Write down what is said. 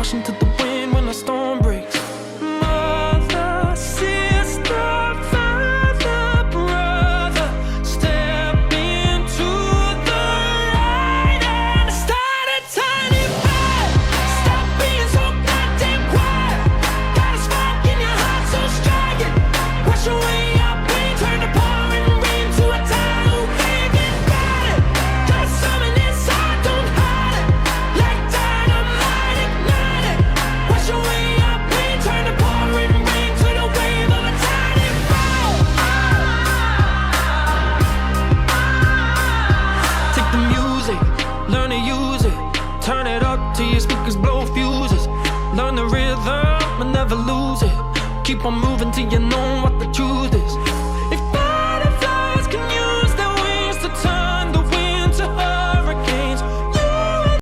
caution to the wind when the storm breaks. Mother, sister, father, brother, step into the light and start a tiny fire. Stop being so goddamn quiet. Got a spark in your heart, so strike it. Wash away your pain, turn the pouring rain to a tide who can't get got it. Just something inside, don't hide it. Like dynamite, ignite it. Wash away your pain, turn the pouring rain to the wave of a tiny fall. Take the music, learn to use it. Turn it up till your speakers blow fuses. Learn the rhythm and never lose it. Keep on moving till you know what the truth is.